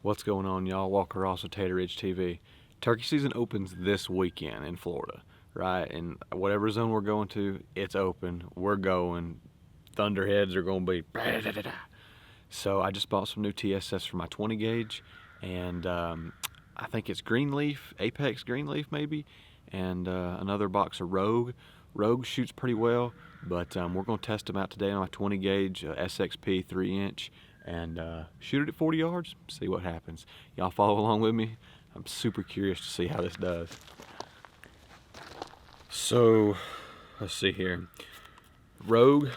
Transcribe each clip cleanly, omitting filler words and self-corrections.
What's going on, y'all? Walker Ross with Tater Ridge TV. Turkey season opens this weekend in Florida, right? And whatever zone we're going to, it's open. We're going. Thunderheads are going to be. So I just bought some new TSS for my 20 gauge, and I think it's Greenleaf, Apex Greenleaf maybe, and another box of Rogue. Rogue shoots pretty well, but we're going to test them out today on my 20 gauge SXP 3-inch. And shoot it at 40 yards, see what happens. Y'all follow along with me. I'm super curious to see how this does. So, let's see here. Rogue,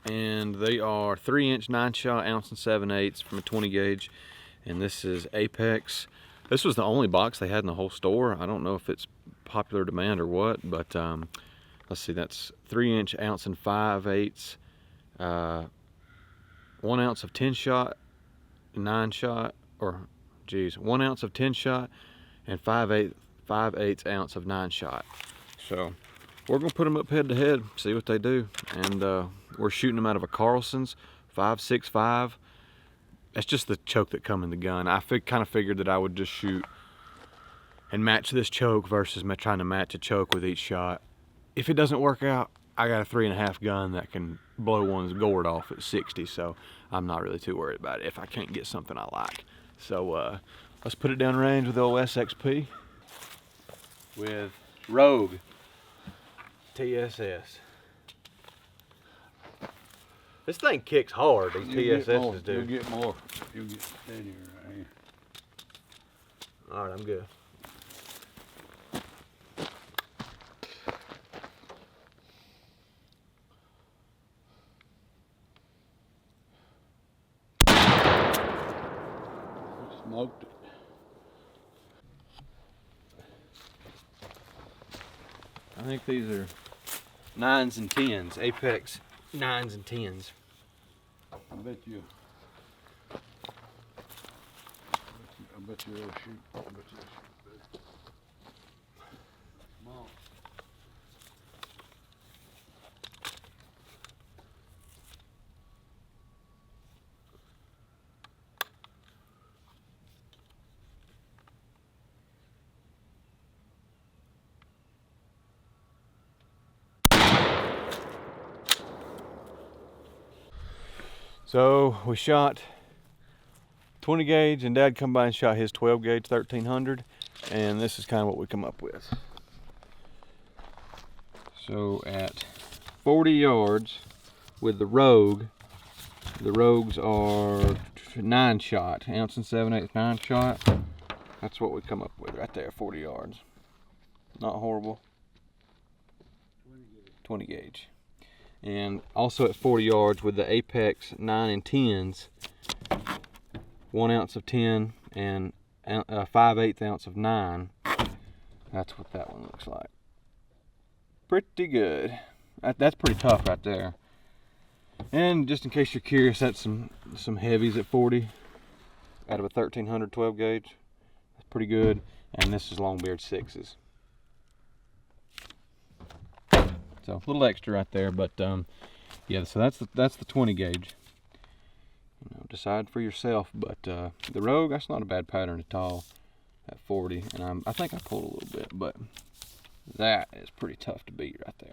and they are 3-inch 9-shot, ounce and 7/8 from a 20 gauge. And this is Apex. This was the only box they had in the whole store. I don't know if it's popular demand or what, but let's see, that's 3-inch, ounce and 5/8. 1 ounce of 10-shot, 9-shot, or 1 ounce of 10-shot, and 5/8 ounce of 9-shot. So we're gonna put them up head to head, see what they do. And we're shooting them out of a Carlson's 5.65. That's just the choke that come in the gun. I kind of figured that I would just shoot and match this choke versus trying to match a choke with each shot. If it doesn't work out, I got a 3.5 gun that can blow one's gourd off at 60, so I'm not really too worried about it if I can't get something I like. So let's put it down range with the old SXP with Rogue TSS. This thing kicks hard, these TSS's do. You'll get more. You'll get steadier right here. All right, I'm good. Smoked it. I think these are 9s and 10s, Apex 9s and 10s. I bet you'll shoot. I bet you'll shoot good. Small. So we shot 20 gauge, and Dad come by and shot his 12 gauge 1300, and this is kind of what we come up with. So at 40 yards with the Rogues are 9-shot, ounce and 7/8 9-shot. That's what we come up with right there, 40 yards. Not horrible. 20 gauge. And also at 40 yards with the Apex 9 and 10s, 1 ounce of 10 and 5/8 ounce of 9. That's what that one looks like. Pretty good. That's pretty tough right there. And just in case you're curious, that's some heavies at 40 out of a 1300 12 gauge. That's pretty good. And this is Longbeard 6s. So a little extra right there, but yeah. So that's the 20 gauge. You know, decide for yourself. But the Rogue, that's not a bad pattern at all at 40, and I think I pulled a little bit, but that is pretty tough to beat right there.